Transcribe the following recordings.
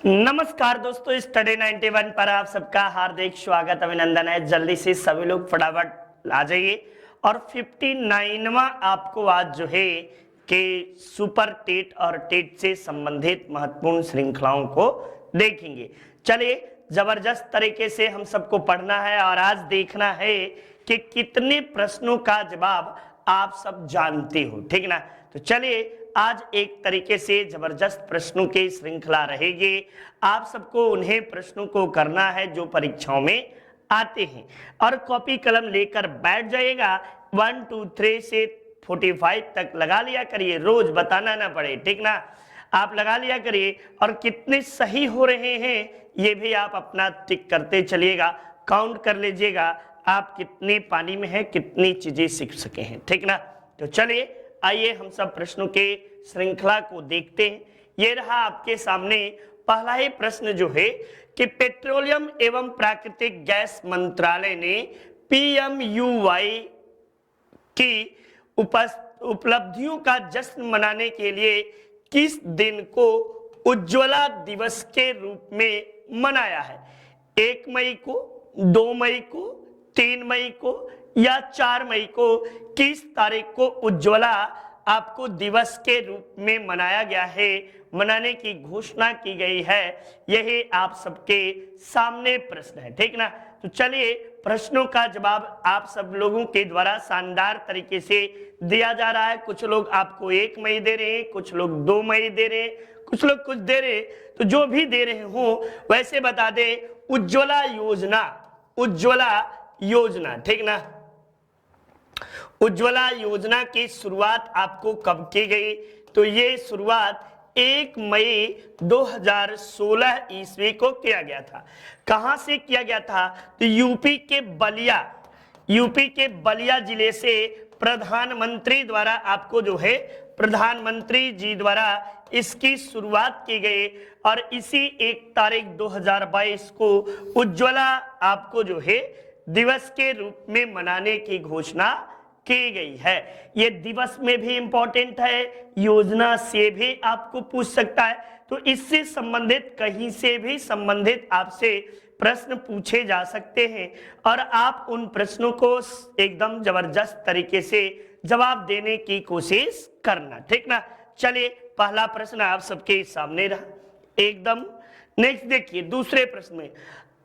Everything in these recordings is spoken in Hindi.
नमस्कार दोस्तों, स्टडी 91 पर आप सबका हार्दिक स्वागत अभिनंदन है। जल्दी से सभी लोग फटाफट आ जाइए और 59वां आपको आज जो है कि सुपर टेट और टेट से संबंधित महत्वपूर्ण श्रृंखलाओं को देखेंगे। चलिए, जबरदस्त तरीके से हम सबको पढ़ना है और आज देखना है कि कितने प्रश्नों का जवाब आप सब जानते हो, ठीक ना। तो चलिए, आज एक तरीके से जबरदस्त प्रश्नों की श्रृंखला रहेगी। आप सबको उन्हें प्रश्नों को करना है जो परीक्षाओं में आते हैं और कॉपी कलम लेकर बैठ जाइएगा। 1 2 3 से 45 तक लगा लिया करिए, रोज बताना ना पड़े, ठीक ना। आप लगा लिया करिए और कितने सही हो रहे हैं ये भी आप अपना टिक करते चलिएगा, काउंट कर लीजिएगा आप कितने पानी में है, कितनी चीजें सीख सके हैं, ठीक ना। तो चलिए, आइए हम सब प्रश्नों के श्रृंखला को देखते हैं। ये रहा आपके सामने पहला ही प्रश्न जो है कि पेट्रोलियम एवं प्राकृतिक गैस मंत्रालय ने PMUY की उपलब्धियों का जश्न मनाने के लिए किस दिन को उज्ज्वला दिवस के रूप में मनाया है? 1 मई को, 2 मई को, 3 मई को या 4 मई को? किस तारीख को उज्ज्वला आपको दिवस के रूप में मनाया गया है, मनाने की घोषणा की गई है? यही आप सबके सामने प्रश्न है, ठीक ना। तो चलिए, प्रश्नों का जवाब आप सब लोगों के द्वारा शानदार तरीके से दिया जा रहा है। कुछ लोग आपको 1 मई दे रहे हैं, कुछ लोग 2 मई दे रहे हैं, कुछ लोग कुछ दे रहे हैं। तो जो भी दे रहे हो वैसे बता दे, उज्ज्वला योजना, उज्ज्वला योजना, ठीक ना। उज्ज्वला योजना की शुरुआत आपको कब की गई? तो ये शुरुआत 1 मई 2016 ईस्वी को किया गया था। कहां से किया गया था? तो यूपी के बलिया जिले से प्रधानमंत्री द्वारा आपको जो है, प्रधानमंत्री जी द्वारा इसकी शुरुआत की गई और इसी 1 तारीख 2022 को उज्ज्वला आपको जो है दिवस के रूप में मनाने की घोषणा की गई है। ये दिवस में भी इंपॉर्टेंट है, योजना से भी आपको पूछ सकता है। तो इससे संबंधित कहीं से भी संबंधित आपसे प्रश्न पूछे जा सकते हैं और आप उन प्रश्नों को एकदम जबरदस्त तरीके से जवाब देने की कोशिश करना, ठीक ना। चलिए, पहला प्रश्न आप सबके सामने रहा एकदम। नेक्स्ट देखिए, दूसरे प्रश्न में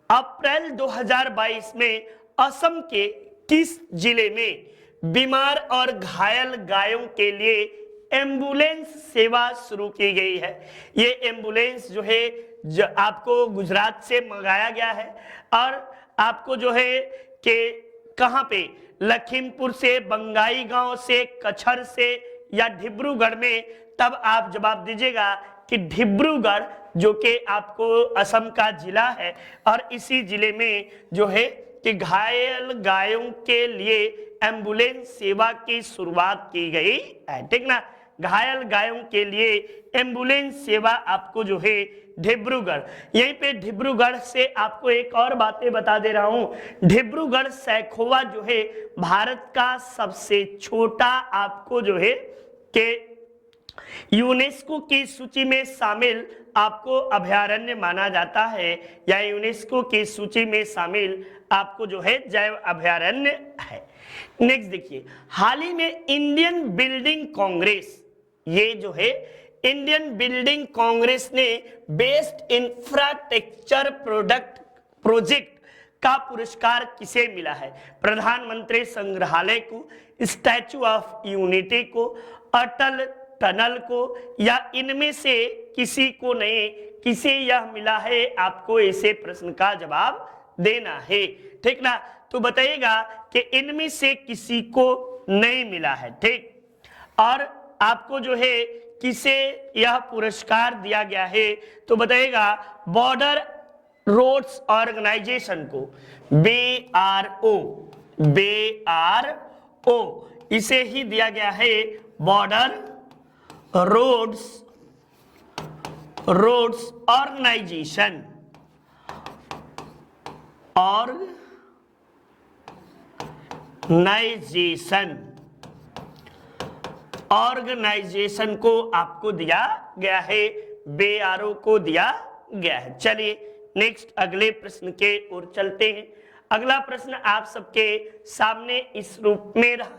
अप्रैल 2022 में असम के किस जिले में बीमार और घायल गायों के लिए एम्बुलेंस सेवा शुरू की गई है? ये एम्बुलेंस जो है आपको गुजरात से मंगाया गया है और आपको जो है कि कहां पे, लखीमपुर से, बंगाई गांव से, कछर से या डिब्रूगढ़ में? तब आप जवाब दीजिएगा कि डिब्रूगढ़, जो कि आपको असम का जिला है और इसी जिले में जो है कि घायल गायों के लिए एम्बुलेंस सेवा की शुरुआत की गई है, ठीक ना। घायल गायों के लिए एम्बुलेंस सेवा आपको जो है डिब्रूगढ़, यहीं पे डिब्रूगढ़ से आपको एक और बातें बता दे रहा हूं। डिब्रूगढ़ सैखोवा जो है भारत का सबसे छोटा आपको जो है कि यूनेस्को की सूची में शामिल आपको अभयारण्य माना जाता है या यूनेस्को की सूची में शामिल आपको जो है जैव अभयारण्य है। नेक्स्ट देखिए, हाल ही में इंडियन बिल्डिंग कांग्रेस, ये जो है इंडियन बिल्डिंग कांग्रेस ने बेस्ट इंफ्रास्ट्रक्चर प्रोजेक्ट का पुरस्कार किसे मिला है? प्रधानमंत्री संग्रहालय को, स्टैचू ऑफ यूनिटी को, अटल टनल को या इनमें से किसी को नहीं? किसे यह मिला है? आपको ऐसे प्रश्न का जवाब देना है, ठीक ना। तो बताइएगा कि इनमें से किसी को नहीं मिला है, ठीक। और आपको जो है किसे यह पुरस्कार दिया गया है? तो बताइएगा बॉर्डर रोड्स ऑर्गेनाइजेशन को, BRO, इसे ही दिया गया है बॉर्डर रोड्स ऑर्गेनाइजेशन ऑर्गेनाइजेशन को आपको दिया गया है, BRO को दिया गया है। चलिए नेक्स्ट अगले प्रश्न के ओर चलते हैं। अगला प्रश्न आप सबके सामने इस रूप में रहा,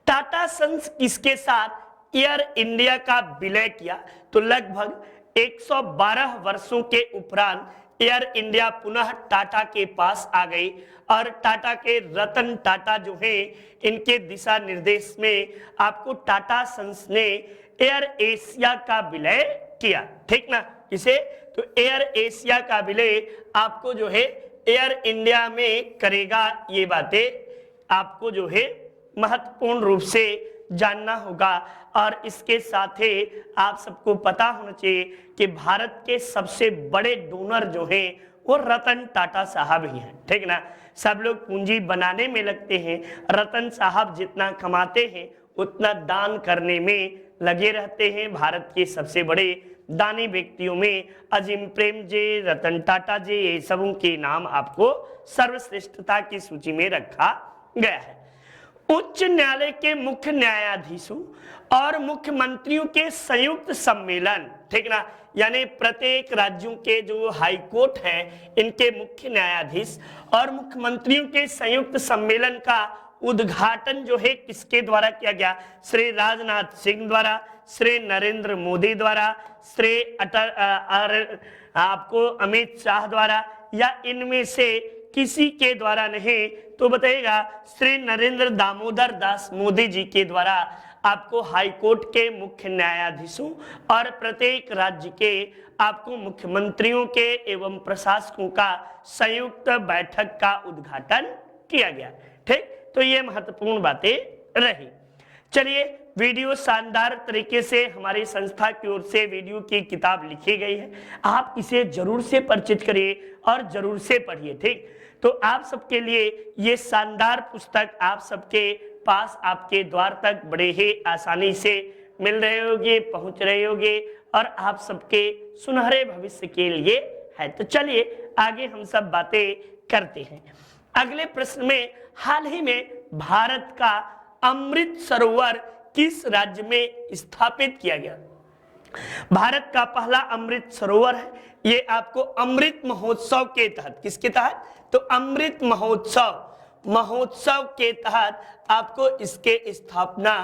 टाटा सन्स किसके साथ एयर इंडिया का विलय किया? तो लगभग 112 वर्षों के उपरांत एयर इंडिया पुनः टाटा के पास आ गई और टाटा के रतन टाटा जो हैं इनके दिशा निर्देश में आपको टाटा सन्स ने एयर एशिया का विलय किया। ठीक ना, किसे? तो एयर एशिया का विलय आपको जो है एयर इंडिया में करेगा। ये बातें आपको जो है महत्वपूर्ण रूप से जानना होगा और इसके साथ ही आप सबको पता होना चाहिए कि भारत के सबसे बड़े डोनर जो हैं वो रतन टाटा साहब ही हैं। ठीक ना, सब लोग पूंजी बनाने में लगते हैं, रतन साहब जितना कमाते हैं उतना दान करने में लगे रहते हैं। भारत के सबसे बड़े दानी व्यक्तियों में अजीम प्रेम जी, रतन टाटा जी, ये सबों के नाम आपको सर्वश्रेष्ठता की सूची में रखा गया है। उच्च न्यायालय के मुख्य न्यायाधीशों और मुख्यमंत्रियों के संयुक्त सम्मेलन, ठीक ना, यानी प्रत्येक राज्यों के जो हाई कोर्ट हैं इनके मुख्य न्यायाधीश और मुख्यमंत्रियों के संयुक्त सम्मेलन का उद्घाटन जो है किसके द्वारा किया गया? श्री राजनाथ सिंह द्वारा, श्री नरेंद्र मोदी द्वारा, श्री आपको अमित शाह द्वारा, या इनमें से किसी के द्वारा नहीं? तो बताइएगा श्री नरेंद्र दामोदर दास मोदी जी के द्वारा आपको हाई कोर्ट के मुख्य न्यायाधीशों और प्रत्येक राज्य के आपको मुख्यमंत्रियों के एवं प्रशासकों का संयुक्त बैठक का उद्घाटन किया गया। ठीक, तो ये महत्वपूर्ण बातें रही। चलिए, वीडियो शानदार तरीके से हमारी संस्था की ओर से वीडियो की किताब लिखी गई है, आप इसे जरूर से परिचित करिए और जरूर से पढ़िए। ठीक, तो आप सबके लिए ये शानदार पुस्तक आप सबके पास आपके द्वार तक बड़े ही आसानी से मिल रहे होंगे, पहुंच रहे होंगे और आप सबके सुनहरे भविष्य के लिए है। तो चलिए आगे हम सब बातें करते हैं। अगले प्रश्न में, हाल ही में भारत का अमृत सरोवर किस राज्य में स्थापित किया गया? भारत का पहला अमृत सरोवर है, ये आपको अमृत महोत्सव के तहत, किसके तहत? तो अमृत महोत्सव के तहत आपको इसके स्थापना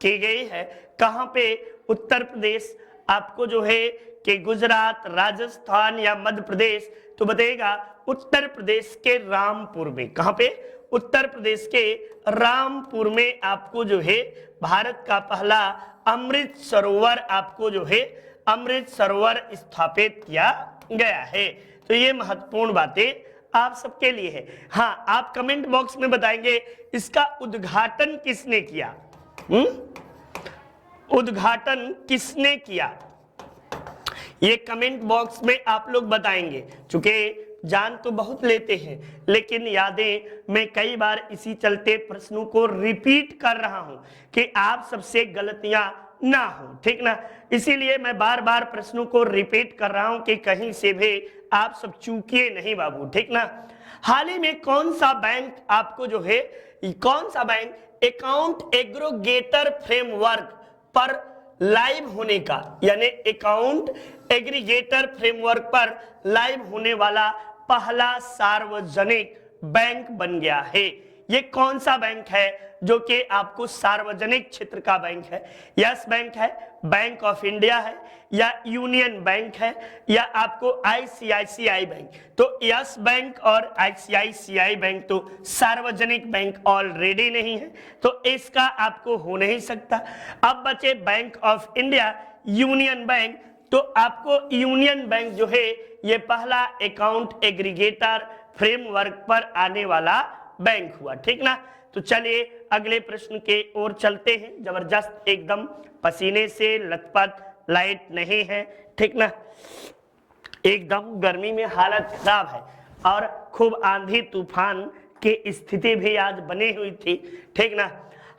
की गई है। कहां पे? उत्तर प्रदेश, आपको जो है कि गुजरात, राजस्थान या मध्य प्रदेश? तो बताइएगा उत्तर प्रदेश के रामपुर में। कहां पे? उत्तर प्रदेश के रामपुर में आपको जो है भारत का पहला अमृत सरोवर आपको जो है अमृत सरोवर स्थापित किया गया है। तो ये महत्वपूर्ण बातें आप सबके लिए है। हाँ, आप कमेंट बॉक्स में बताएंगे इसका उद्घाटन किसने किया? उद्घाटन किसने किया? ये कमेंट बॉक्स में आप लोग बताएंगे। चूंकि जान तो बहुत लेते हैं लेकिन यादें मैं कई बार इसी चलते प्रश्नों को रिपीट कर रहा हूं कि आप सबसे गलतियां ना हो। ठीक ना, इसीलिए मैं बार बार प्रश्नों को रिपीट कर रहा हूं कि कहीं से भी आप सब चूकिए नहीं बाबू। ठीक ना, हाल ही में कौन सा बैंक आपको जो है, कौन सा बैंक अकाउंट एग्रीगेटर फ्रेमवर्क पर लाइव होने का, यानी अकाउंट एग्रीगेटर फ्रेमवर्क पर लाइव होने वाला पहला सार्वजनिक बैंक बन गया है? ये कौन सा बैंक है जो कि आपको सार्वजनिक क्षेत्र का बैंक है? यस बैंक है, बैंक ऑफ इंडिया है, या यूनियन बैंक है, या आपको आईसीआईसीआई बैंक? तो यस बैंक और आईसीआईसीआई बैंक तो सार्वजनिक बैंक ऑलरेडी नहीं है, तो इसका आपको हो नहीं सकता। अब बचे bank of India, union bank. तो आपको यूनियन बैंक जो है ये पहला अकाउंट एग्रीगेटर फ्रेमवर्क पर आने वाला बैंक हुआ। ठीक ना, तो चलिए अगले प्रश्न के ओर चलते हैं। जबरदस्त एकदम पसीने से लथपथ, लाइट नहीं है। ठीक ना, एकदम गर्मी में हालत खराब है और खूब आंधी तूफान की स्थिति भी आज बनी हुई थी। ठीक ना,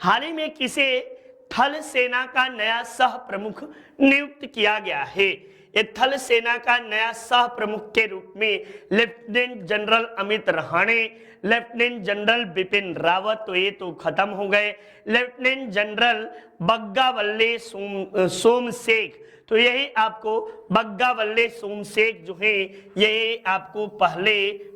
हाल ही में किसे थल सेना का नया सह प्रमुख नियुक्त किया गया है? ये थल सेना का नया सह प्रमुख के रूप में lieutenant general Amit Rahane, lieutenant general Bipin Rawat, तो ये तो खत्म हो गए, लेफ्टिनेंट जनरल बग्गावल्ले सोमशेख, तो यही आपको बग्गावल्ले सोमशेख जो है ये आपको पहले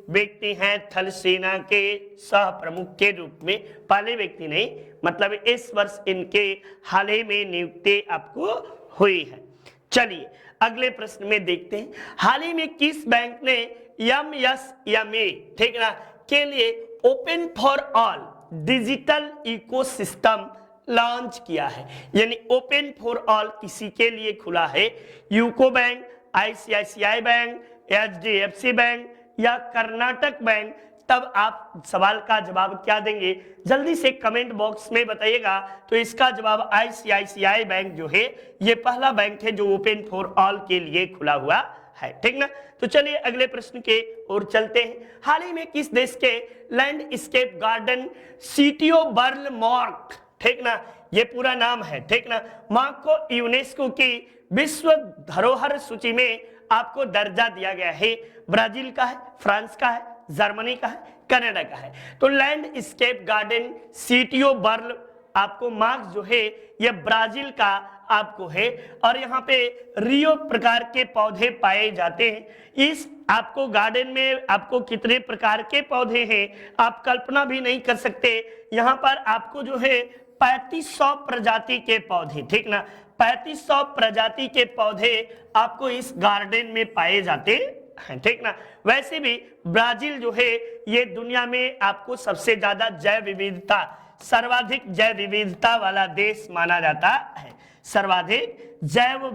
व्यक्ति हैं थल सेना के सह प्रमुख के रूप में, पहले व्यक्ति नहीं, मतलब इस वर्ष इनके हाल ही में नियुक्ति आपको हुई है। चलिए अगले प्रश्न में देखते हैं, हाल ही में किस बैंक ने MSME, ठीक ना, के लिए open for all digital ecosystem launch किया है, यानी ओपन फॉर ऑल किसी के लिए खुला है, UCO bank, ICICI bank, HDFC bank या कर्नाटक बैंक, तब आप सवाल का जवाब क्या देंगे जल्दी से कमेंट बॉक्स में बताइएगा। तो इसका जवाब ICICI बैंक जो है ये पहला बैंक है जो ओपन फॉर ऑल के लिए खुला हुआ है, ठीक ना। तो चलिए अगले प्रश्न के ओर चलते हैं, हाल ही में किस देश के लैंडस्केप गार्डन सिटियो बर्ल मॉर्क, ठीक ना, ये पूरा नाम है, ठीक ना, मॉर्क को यूनेस्को की विश्व धरोहर सूची में आपको दर्जा दिया गया है, ब्राजील का है, फ्रांस का है, जर्मनी का है, कनाडा का है। तो लैंडस्केप गार्डन सिटियो बर्ल आपको मार्क्स जो है ये ब्राजील का आपको है, और यहाँ पे रियो प्रकार के पौधे पाए जाते हैं। इस आपको गार्डन में आपको कितने प्रकार के पौधे हैं आप कल्पना भी नहीं कर सकते। यहाँ पर आपको जो है 3500 प्रजाति के पौधे, ठीक ना, 3500 प्रजाति के पौधे आपको इस गार्डन में पाए जाते हैं, ठीक ना। वैसे भी ब्राजील जो है ये दुनिया में आपको सबसे ज्यादा जैव विविधता, सर्वाधिक जैव विविधता वाला देश माना जाता है, सर्वाधिक जैव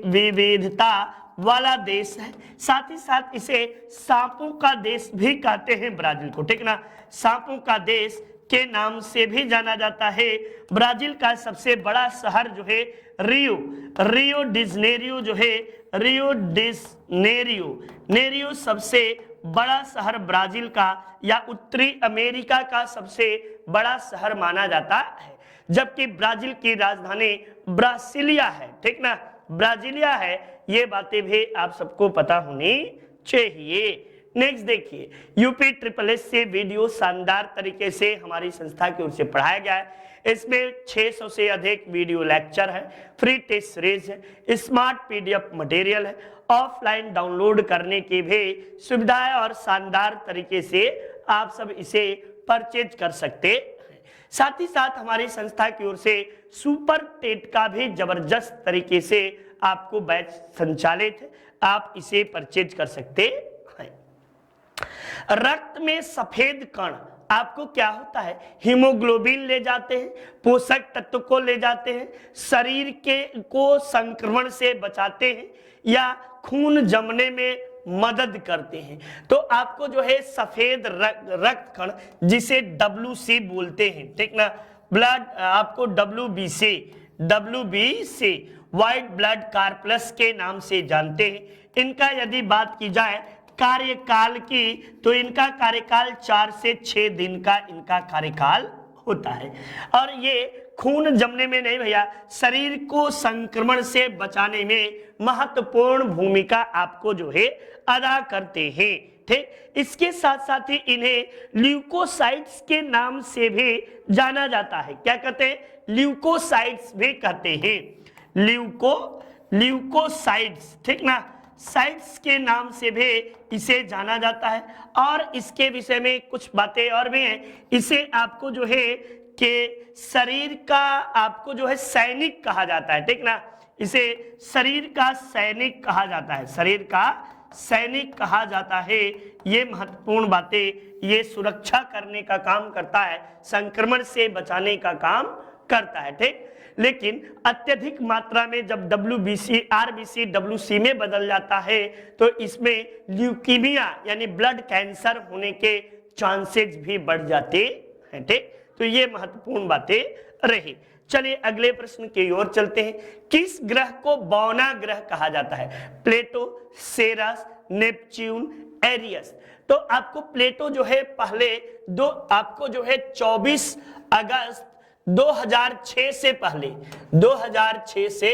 विविधता वाला देश है। साथ ही साथ इसे सांपों का देश भी कहते हैं ब्राजील को, ठीक ना, सांपों का देश के नाम से भी जाना जाता है। ब्राजील का सबसे बड़ा शहर जो है रियो डिजनेरियो जो है, नेरियो सबसे बड़ा शहर ब्राजील का या उत्तरी अमेरिका का सबसे बड़ा शहर माना जाता है, जबकि ब्राजील की राजधानी ब्रासिलिया है, ठीक ना, ब्राजिलिया है। ये बातें भी आप सबको पता होनी चाहिए। नेक्स्ट देखिए, UP-SSS से वीडियो शानदार तरीके से हमारी संस्था की ओर से पढ़ाया गया है। इसमें 600 से अधिक वीडियो लेक्चर है, फ्री टेस्ट सीरीज है, स्मार्ट PDF मटेरियल है, ऑफलाइन डाउनलोड करने की भी सुविधा है और शानदार तरीके से आप सब इसे परचेज कर सकते हैं। साथ ही साथ हमारी संस्था की ओर से सुपर टेट का भी जबरदस्त तरीके से आपको बैच संचालित है, आप इसे परचेज कर सकते हैं। रक्त में सफेद कण आपको क्या होता है, हीमोग्लोबिन ले जाते हैं, पोषक तत्व को ले जाते हैं, शरीर के को संक्रमण से बचाते हैं या खून जमने में मदद करते हैं। तो आपको जो है सफेद रक्त कण जिसे WC बोलते हैं, ठीक ना, ब्लड आपको WBC व्हाइट ब्लड कॉर्पस के नाम से जानते हैं। इनका यदि बात की जाए कार्यकाल की तो इनका कार्यकाल 4 से 6 दिन का इनका कार्यकाल होता है, और ये खून जमने में नहीं भैया, शरीर को संक्रमण से बचाने में महत्वपूर्ण भूमिका आपको जो है अदा करते हैं, ठीक। इसके साथ साथ ही इन्हें ल्यूकोसाइट्स के नाम से भी जाना जाता है। क्या कहते हैं, ल्यूकोसाइट्स भी कहते हैं, ल्यूकोसाइट्स, ठीक ना, साइट्स के नाम से भी इसे जाना जाता है। और इसके विषय में कुछ बातें और भी हैं, इसे आपको जो है कि शरीर का आपको जो है सैनिक कहा जाता है, ठीक ना, इसे शरीर का सैनिक कहा जाता है, शरीर का सैनिक कहा जाता है। ये महत्वपूर्ण बातें, ये सुरक्षा करने का काम करता है, संक्रमण से बचाने का काम करता है, ठीक। लेकिन अत्यधिक मात्रा में जब RBC WC में बदल जाता है तो इसमें ल्यूकीमिया यानी ब्लड कैंसर होने के चांसेस भी बढ़ जाते हैं, ठीक। तो ये महत्वपूर्ण बातें रही। चलिए अगले प्रश्न की ओर चलते हैं, किस ग्रह को बौना ग्रह कहा जाता है, प्लेटो, सेरस, नेपच्यून, एरियस। तो आपको प्लेटो जो है पहले आपको जो है 24 अगस्त 2006 से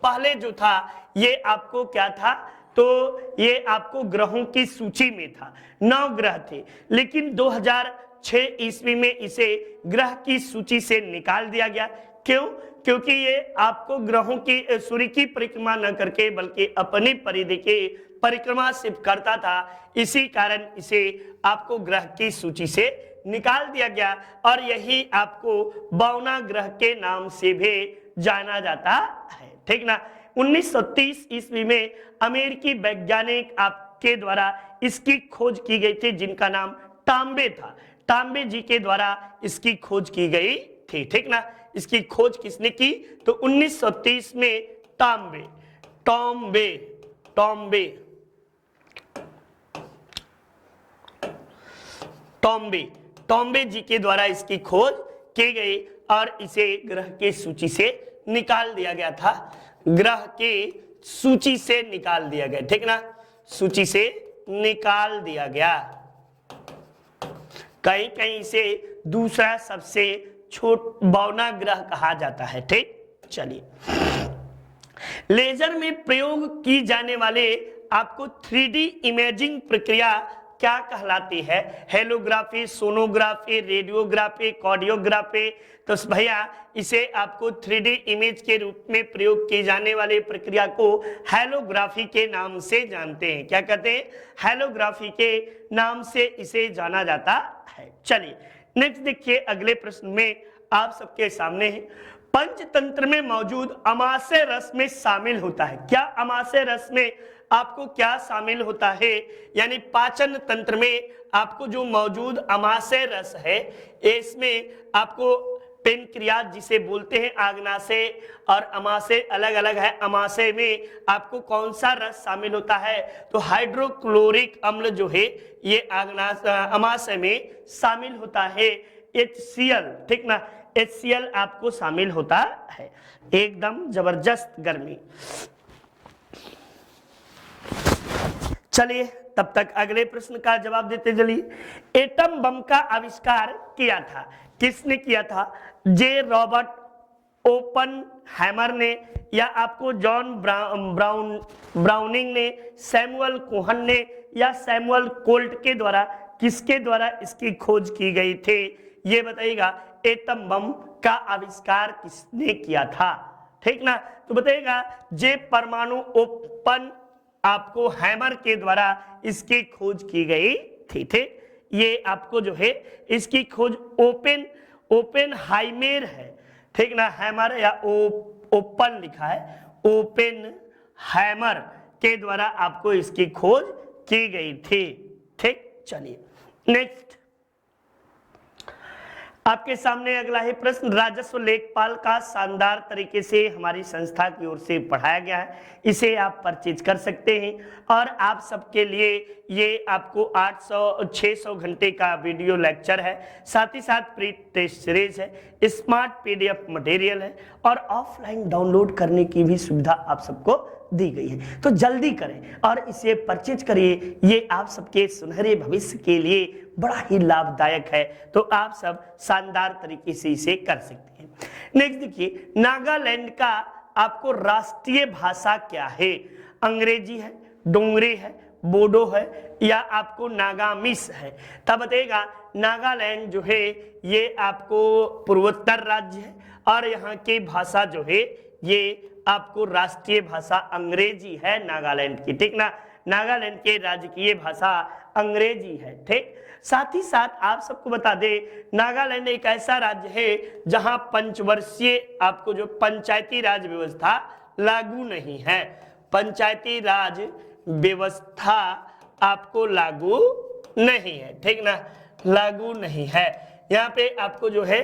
पहले जो था ये आपको क्या था, तो ये आपको ग्रहों की सूची में था, 9 ग्रह थे, लेकिन 2006 ईस्वी में इसे ग्रह की सूची से निकाल दिया गया। क्यों? क्योंकि ये आपको ग्रहों की सूर्य की परिक्रमा न करके बल्कि अपनी परिधि के परिक्रमा सिर्फ करता था, इसी कारण इसे आपको ग्रह की सूची से निकाल दिया गया और यही आपको बौना ग्रह के नाम से भी जाना जाता है, ठीक ना। 1930 ईस्वी में अमेरिकी वैज्ञानिक आपके द्वारा इसकी खोज की गई थी, जिनका नाम तांबे था। तांबे जी के द्वारा इसकी खोज की गई थी, ठीक ना। इसकी खोज किसने की? तो 1930 में तांबे टॉम्बे टॉम्बे टॉम्बे टॉम्बे जी के द्वारा इसकी खोज की गई और इसे ग्रह के सूची से निकाल दिया गया था। ग्रह के सूची से निकाल दिया गया, ठीक ना, सूची से निकाल दिया गया। कहीं कहीं से दूसरा सबसे छोट बौना ग्रह कहा जाता है, ठीक। चलिए, लेजर में प्रयोग की जाने वाले आपको 3D इमेजिंग प्रक्रिया क्या कहलाती है? Holography, sonography, radiography, cardiography. तो भैया इसे आपको 3D इमेज के रूप में प्रयोग की जाने वाली प्रक्रिया को हेलोग्राफी के नाम से जानते हैं। क्या कहते हैं? हेलोग्राफी के नाम से इसे जाना जाता है। चलिए नेक्स्ट देखिए, अगले प्रश्न में आप सबके सामने है, पंचतंत्र में मौजूद अमाशय रस में शामिल होता है। क्या अमाशय रस में आपको क्या शामिल होता है? यानी पाचन तंत्र में आपको जो मौजूद अमाशय रस है, इसमें आपको पेनक्रियाज जिसे बोलते हैं आग्नाशय और अमाशय अलग अलग है। अमाशय में आपको कौन सा रस शामिल होता है? तो हाइड्रोक्लोरिक अम्ल जो है ये अमाशय में शामिल होता है। HCl, ठीक ना, HCl आपको शामिल होता है। एकदम जबरदस्त गर्मी। चलिए तब तक अगले प्रश्न का जवाब देते चलिए। एटम बम का आविष्कार किया था, किसने किया था? जे रॉबर्ट ओपनहाइमर ने, या आपको जॉन ब्राउनिंग ने, सैमुअल कोहन ने, या सैमुअल कोल्ट के द्वारा? किसके द्वारा इसकी खोज की गई थी? ये बताइएगा, एटम बम का आविष्कार किसने किया था, ठीक ना। तो बताइएगा, जे परमाणु ओपन आपको हैमर के द्वारा इसकी खोज की गई थी, ठीक। ये आपको जो है इसकी खोज ओपेनहाइमर है, ठीक ना। हैमर या ओपन लिखा है, ओपेनहाइमर के द्वारा आपको इसकी खोज की गई थी, ठीक। चलिए नेक्स्ट आपके सामने अगला है प्रश्न, राजस्व लेखपाल का शानदार तरीके से हमारी संस्था की ओर से पढ़ाया गया है, इसे आप परचेज कर सकते हैं। और आप सबके लिए ये आपको 600 घंटे का वीडियो लेक्चर है, साथ ही साथ प्री टेस्ट सीरीज है, स्मार्ट PDF मटेरियल है और ऑफलाइन डाउनलोड करने की भी सुविधा आप सबको दी गई है। तो जल्दी करें और इसे परचेज करिए, ये आप सबके सुनहरे भविष्य के लिए बड़ा ही लाभदायक है। तो आप सब शानदार तरीके से इसे कर सकते हैं। नेक्स्ट देखिए, नागालैंड का आपको राष्ट्रीय भाषा क्या है? अंग्रेजी है, डोंगरी है, बोडो है, या आपको नागामिस है? तब बताइएगा, नागालैंड जो है ये आपको पूर्वोत्तर राज्य है और यहाँ की भाषा जो है ये आपको राष्ट्रीय भाषा अंग्रेजी है नागालैंड की, ठीक ना। नागालैंड के राजकीय भाषा अंग्रेजी है, ठीक। साथ ही साथ आप सबको बता दें, नागालैंड एक ऐसा राज्य है जहां पंचवर्षीय आपको जो पंचायती राज व्यवस्था लागू नहीं है। पंचायती राज व्यवस्था आपको लागू नहीं है, ठीक ना, लागू नहीं है। यहाँ पे आपको जो है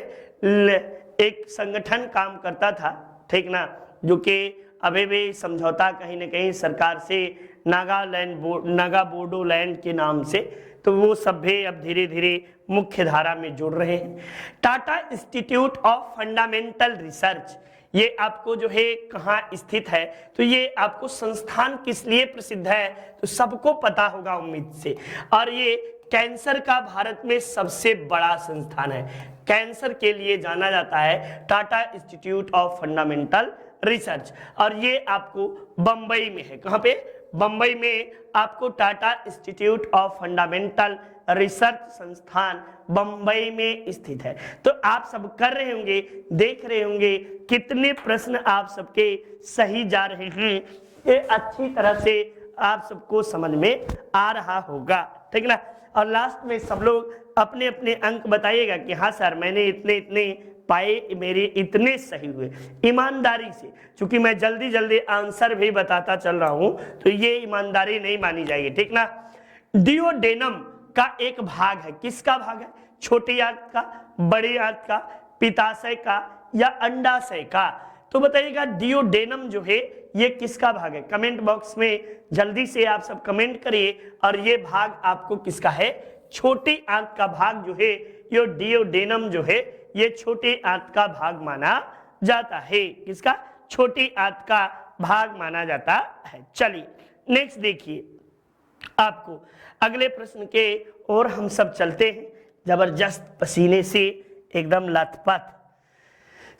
एक संगठन काम करता था, ठीक ना, जो कि अभी भी समझौता कहीं ना कहीं सरकार से नागा बोडोलैंड के नाम से, तो वो सब भी अब धीरे धीरे मुख्य धारा में जुड़ रहे हैं। Tata institute of fundamental research, ये आपको जो है कहाँ स्थित है? तो ये आपको संस्थान किस लिए प्रसिद्ध है? तो सबको पता होगा उम्मीद से। और ये कैंसर का भारत में सबसे बड़ा संस्थान है, कैंसर के लिए जाना जाता है Tata institute of fundamental research, और ये आपको बंबई में है। कहाँ पे? बंबई में आपको Tata institute of fundamental research संस्थान बंबई में स्थित है। तो आप सब कर रहे होंगे, देख रहे होंगे कितने प्रश्न आप सबके सही जा रहे हैं, ये अच्छी तरह से आप सबको समझ में आ रहा होगा, ठीक ना। और लास्ट में सब लोग अपने अपने अंक बताइएगा कि हाँ सर मैंने इतने इतने पाए, मेरे इतने सही हुए, ईमानदारी से। क्योंकि मैं जल्दी जल्दी आंसर भी बताता चल रहा हूं तो ये ईमानदारी नहीं मानी जाएगी, ठीक ना। डिओडेनम का एक भाग है, किसका भाग है? छोटी आंत का, बड़ी आंत का, पित्ताशय का या अंडाशय का? तो बताइएगा डिओडेनम जो है ये किसका भाग है? कमेंट बॉक्स में जल्दी से आप सब कमेंट करिए। और ये भाग आपको किसका है? छोटी आंत का भाग जो है, ये डिओडेनम जो है ये छोटी आंत का भाग माना जाता है। किसका? छोटी आंत का भाग माना जाता है। चलिए नेक्स्ट देखिए, आपको अगले प्रश्न के और हम सब चलते हैं जबरदस्त पसीने से एकदम लथपथ।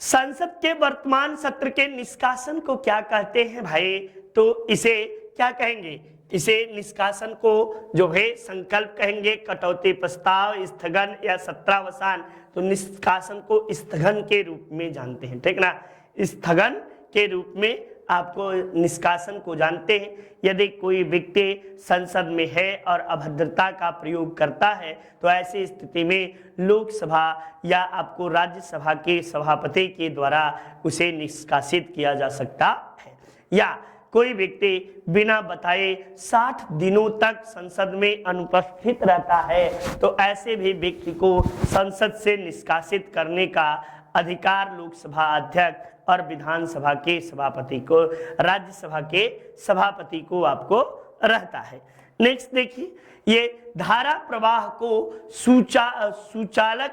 संसद के वर्तमान सत्र के निष्कासन को क्या कहते हैं भाई? तो इसे क्या कहेंगे? इसे निष्कासन को जो है संकल्प कहेंगे, कटौती प्रस्ताव, स्थगन या सत्रावसान। तो निष्कासन को स्थगन के रूप में जानते हैं, ठीक ना। स्थगन के रूप में आपको निष्कासन को जानते हैं। यदि कोई व्यक्ति संसद में है और अभद्रता का प्रयोग करता है तो ऐसी स्थिति में लोकसभा या आपको राज्यसभा के सभापति के द्वारा उसे निष्कासित किया जा सकता है। या कोई व्यक्ति बिना बताए 60 दिनों तक संसद में अनुपस्थित रहता है तो ऐसे भी व्यक्ति को संसद से निष्कासित करने का अधिकार लोकसभा अध्यक्ष और विधानसभा के सभापति को, राज्यसभा के सभापति को आपको रहता है। नेक्स्ट देखिए, ये धारा प्रवाह को सुचालक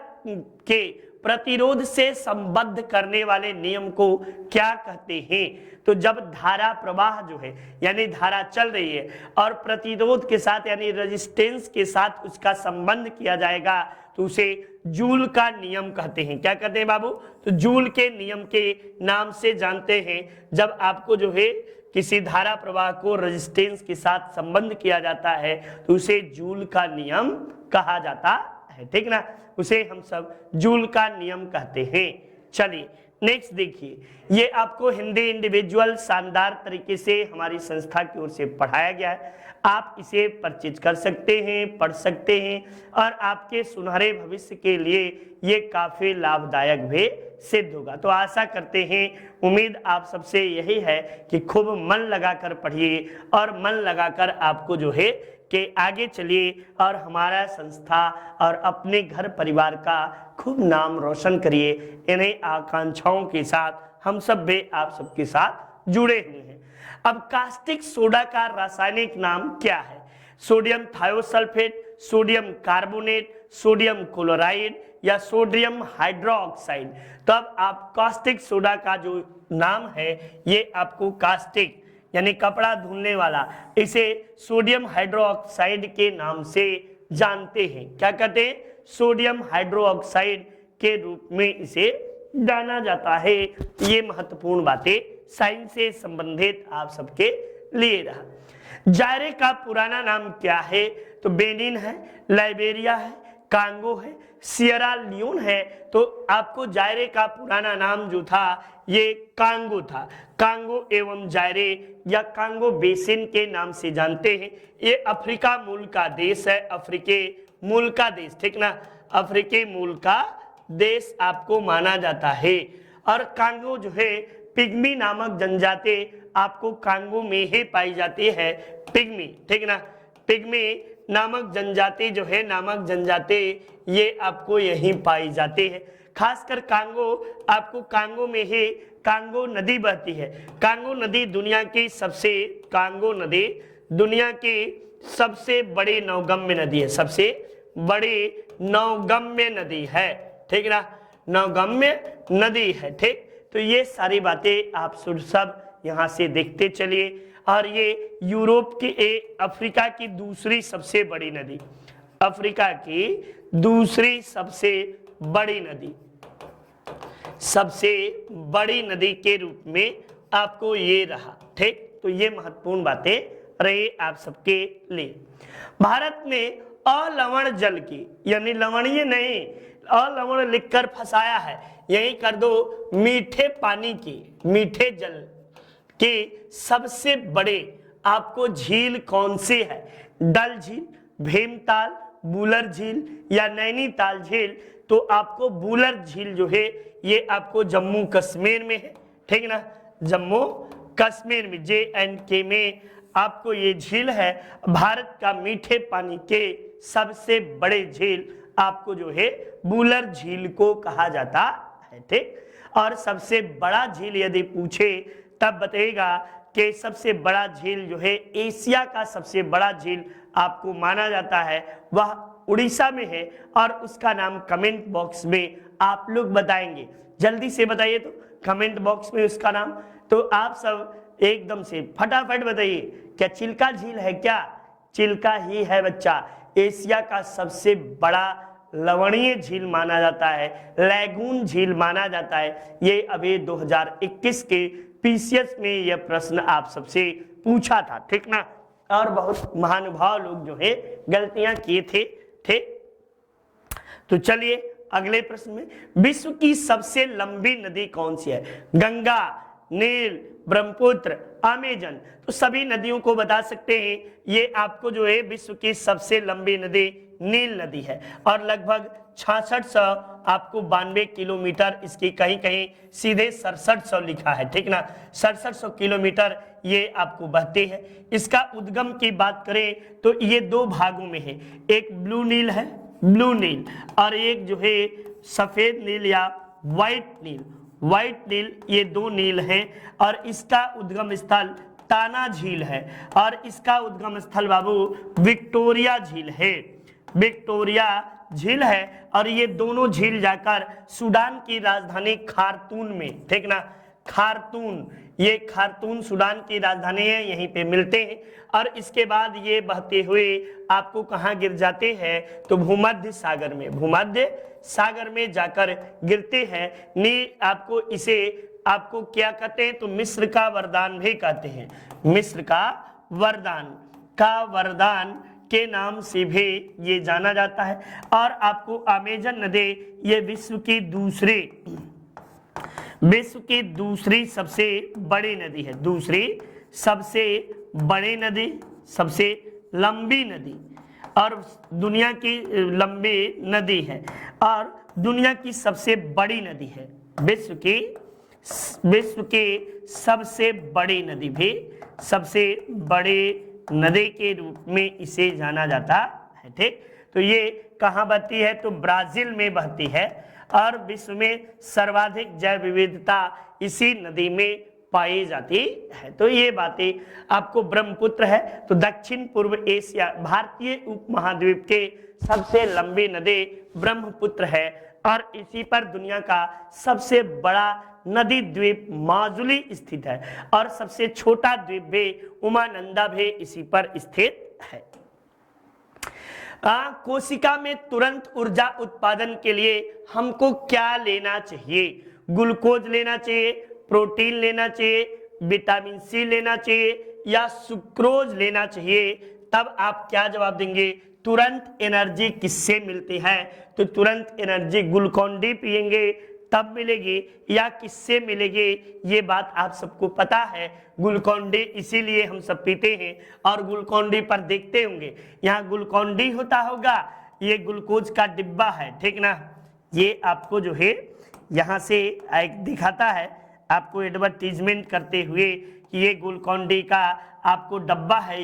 के प्रतिरोध से संबद्ध करने वाले नियम को क्या कहते हैं? तो जब धारा प्रवाह जो है यानी धारा चल रही है और प्रतिरोध के साथ यानी रेजिस्टेंस के साथ उसका संबंध किया जाएगा तो उसे जूल का नियम कहते हैं। क्या कहते हैं बाबू? तो जूल के नियम के नाम से जानते हैं। जब आपको जो है किसी धारा प्रवाह को रेजिस्टेंस के साथ संबंध किया जाता है तो उसे जूल का नियम कहा जाता है, ठीक ना। उसे हम सब जूल का नियम कहते हैं। चलिए नेक्स्ट देखिए, ये आपको हिंदी इंडिविजुअल शानदार तरीके से हमारी संस्था की ओर से पढ़ाया गया है। आप इसे परचेज कर सकते हैं, पढ़ सकते हैं और आपके सुनहरे भविष्य के लिए ये काफी लाभदायक भी सिद्ध होगा। तो आशा करते हैं, उम्मीद आप सबसे यही है कि खूब मन लगाकर पढ़िए और मन लगाकर आपको जो है कि आगे चलिए और हमारा संस्था और अपने घर परिवार का खूब नाम रोशन करिए। इन्हीं आकांक्षाओं के साथ हम सब भी आप सबके साथ जुड़े हुए हैं। अब कास्टिक सोडा का रासायनिक नाम क्या है? Sodium thiosulphate, sodium carbonate, sodium chloride या सोडियम हाइड्रोक्साइड। तो अब आप कास्टिक सोडा का जो नाम है ये आपको कास्टिक यानी कपड़ा धुलने वाला, इसे सोडियम हाइड्रोक्साइड के नाम से जानते हैं। क्या कहते हैं? सोडियम हाइड्रोक्साइड के रूप में इसे जाना जाता है। ये महत्वपूर्ण बातें साइंस से संबंधित आप सबके लिए रहा। जायरे का पुराना नाम क्या है? तो बेनिन है, लाइबेरिया है, कांगो है, सियरा लियोन है। तो आपको जायरे का पुराना नाम जो था ये कांगो था। कांगो एवं जायरे या कांगो बेसिन के नाम से जानते हैं। ये अफ्रीका मूल का देश है, अफ्रीकी मूल का देश, ठीक ना। अफ्रीकी मूल का देश आपको माना जाता है। और कांगो जो है पिग्मी नामक जनजाति आपको कांगो में ही पाई जाती है। पिग्मी, ठीक ना। पिग्मी नामक जनजाति जो है, नामक जनजाति ये आपको यहीं पाई जाती है। खासकर कांगो, आपको कांगो में ही कांगो नदी बहती है। कांगो नदी दुनिया की सबसे बड़ी नौगम्य नदी है, सबसे बड़ी नौगम्य नदी है, ठीक ना। नौगम्य नदी है, ठीक। तो ये सारी बातें आप सब यहाँ से देखते चलिए। और ये यूरोप की अफ्रीका की दूसरी सबसे बड़ी नदी, अफ्रीका की दूसरी सबसे बड़ी नदी के रूप में आपको ये रहा। ठीक, तो ये महत्वपूर्ण बातें रहे आप सबके लिए। भारत में अलवण जल की, यानी लवणीय नहीं, अलवण लिखकर फंसाया है, यही कर दो मीठे पानी की, मीठे जल के सबसे बड़े आपको झील कौन सी है? डल झील, भीमताल, बूलर झील या नैनीताल झील? तो आपको बूलर झील जो है ये आपको जम्मू कश्मीर में है। ठीक ना, जम्मू कश्मीर में JNK में आपको ये झील है। भारत का मीठे पानी के सबसे बड़े झील आपको जो है बूलर झील को कहा जाता है। ठीक, और सबसे बड़ा झील यदि पूछे तब बताइएगा कि सबसे बड़ा झील जो है, एशिया का सबसे बड़ा झील आपको माना जाता है, वह उड़ीसा में है और उसका नाम कमेंट बॉक्स में आप लोग बताएंगे। जल्दी से बताइए तो कमेंट बॉक्स में उसका नाम। तो आप सब एकदम से फटाफट बताइए, क्या चिल्का झील है? क्या चिल्का ही है बच्चा। एशिया का सबसे बड़ा लवणीय झील माना जाता है, लैगून झील माना जाता है। ये अभी 2021 के PCS में यह प्रश्न आप सबसे पूछा था। ठीक ना, और बहुत महानुभाव लोग जो है गलतियां किए थे। ठीक, तो चलिए अगले प्रश्न में, विश्व की सबसे लंबी नदी कौन सी है? गंगा, नील, ब्रह्मपुत्र, अमेजन? तो सभी नदियों को बता सकते हैं। ये आपको जो है विश्व की सबसे लंबी नदी नील नदी है और लगभग 6600 आपको 92 किलोमीटर, इसकी कहीं कहीं सीधे 6700 लिखा है। ठीक ना, 6700 किलोमीटर ये आपको बहती है। इसका उद्गम की बात करें तो ये दो भागों में है, एक ब्लू नील है, ब्लू नील, और एक जो है सफेद नील या व्हाइट नील। व्हाइट नील, ये दो नील हैं और इसका उद्गम स्थल ताना झील है और इसका उद्गम स्थल बाबू विक्टोरिया झील है, विक्टोरिया झील है। और ये दोनों झील जाकर सूडान की राजधानी खार्तूम में, ठीक ना, खार्तूम, ये खार्तूम सूडान की राजधानी है, यहीं पे मिलते हैं। और इसके बाद ये बहते हुए आपको कहाँ गिर जाते हैं? तो भूमध्य सागर में, भूमध्य सागर में जाकर गिरते हैं। आपको इसे आपको क्या कहते हैं? तो मिस्र का वरदान भी कहते हैं, मिस्र का वरदान, का वरदान के नाम से भी ये जाना जाता है। और आपको अमेजन नदी, ये विश्व की दूसरी सबसे बड़ी नदी है, दूसरी सबसे बड़ी नदी, सबसे लंबी नदी और दुनिया की लंबी नदी है और दुनिया की सबसे बड़ी नदी है। विश्व की सबसे बड़ी नदी भी सबसे बड़ी नदी के रूप में इसे जाना जाता है। ठीक, तो ये कहाँ बहती है? तो ब्राजील में बहती है और विश्व में सर्वाधिक जैव विविधता इसी नदी में पाई जाती है। तो ये बातें आपको, ब्रह्मपुत्र है तो दक्षिण पूर्व एशिया भारतीय उपमहाद्वीप के सबसे लंबी नदी ब्रह्मपुत्र है और इसी पर दुनिया का सबसे बड़ा नदी द्वीप माजुली स्थित है और सबसे छोटा द्वीप भी उमानंदा भी इसी पर स्थित है। कोशिका में तुरंत ऊर्जा उत्पादन के लिए हमको क्या लेना चाहिए? ग्लूकोज लेना चाहिए, प्रोटीन लेना चाहिए, विटामिन सी लेना चाहिए या सुक्रोज लेना चाहिए? तब आप क्या जवाब देंगे? तुरंत एनर्जी किससे मिलती है? तो तुरंत एनर्जी ग्लूकोन डी पिएंगे तब मिलेगी या किससे मिलेगी? ये बात आप सबको पता है, ग्लूकोन डी इसीलिए हम सब पीते हैं। और ग्लूकोन डी पर देखते होंगे यहाँ ग्लूकोन डी होता होगा, ये ग्लूकोज का डिब्बा है। ठीक ना, ये आपको जो है यहाँ से एक दिखाता है, आपको एडवर्टीजमेंट करते हुए कि ये ग्लूकोन डी का आपको डब्बा है,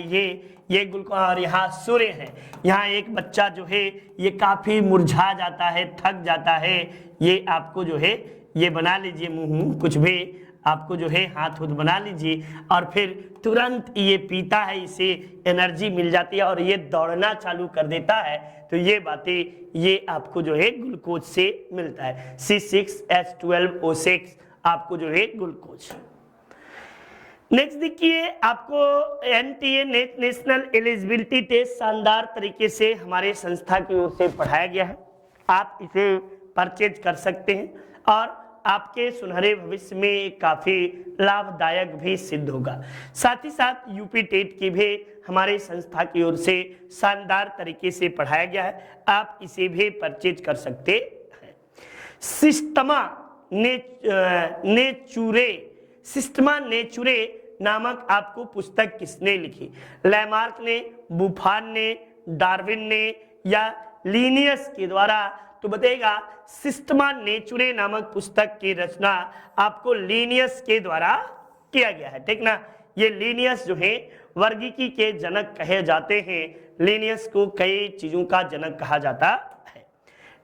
ये ग्लूकोन। और यहाँ सूर्य है, यहाँ एक बच्चा जो है ये काफी मुरझा जाता है, थक जाता है, ये आपको जो है ये बना लीजिए, मुंह कुछ भी आपको जो है हाथ हुथ बना लीजिए और फिर तुरंत ये पीता है, इसे एनर्जी मिल जाती है और ये दौड़ना चालू कर देता है। तो ये बातें ये आपको जो है ग्लूकोज से मिलता है, C6H12O6 आपको जो है ग्लूकोज। नेक्स्ट देखिए, आपको NTA नेशनल एलिजिबिलिटी टेस्ट शानदार तरीके से हमारे संस्था की ओर से पढ़ाया गया है, आप इसे परचेज कर सकते हैं और आपके सुनहरे भविष्य में काफी लाभदायक भी सिद्ध होगा। साथ ही साथ यूपी टेट की भी हमारे संस्था की ओर से शानदार तरीके से पढ़ाया गया है, आप इसे भी परचेज कर सकते हैं। सिस्टमा नेचुरे नामक आपको पुस्तक किसने लिखी? लैमार्क ने, बुफान ने, डार्विन ने या लीनियस के द्वारा? तो बताइएगा सिस्टमा नेचुरे नामक पुस्तक की रचना आपको लीनियस के द्वारा किया गया है, ठीक ना। ये लीनियस जो है वर्गीकी के जनक कहे जाते हैं, लीनियस को कई चीजों का जनक कहा जाता है।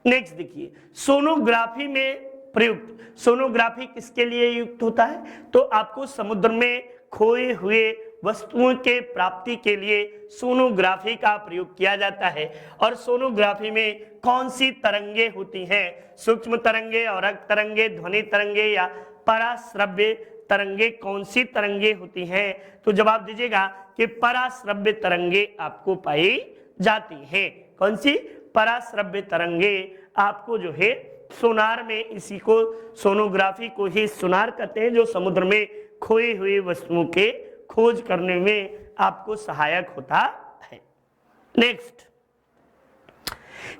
नेक्स्ट देखिए, सोनोग्राफी में प्रयुक्त, सोनोग्राफी किसके लिए युक्त होता है? तो आपको समुद्र में खोए हुए वस्तुओं के प्राप्ति के लिए सोनोग्राफी का प्रयोग किया जाता है। और सोनोग्राफी में कौन सी तरंगे होती हैं? सूक्ष्म तरंगे, औरक तरंगे, ध्वनि तरंगे या पराश्रव्य तरंगे, कौन सी तरंगे होती हैं? तो जवाब दीजिएगा कि पराश्रव्य तरंगे आपको पाई जाती हैं। कौन सी? पराश्रव्य तरंगे आपको जो है सोनार में, इसी को सोनोग्राफी को ही सोनार कहते हैं, जो समुद्र में खोई हुई वस्तुओं के खोज करने में आपको सहायक होता है। नेक्स्ट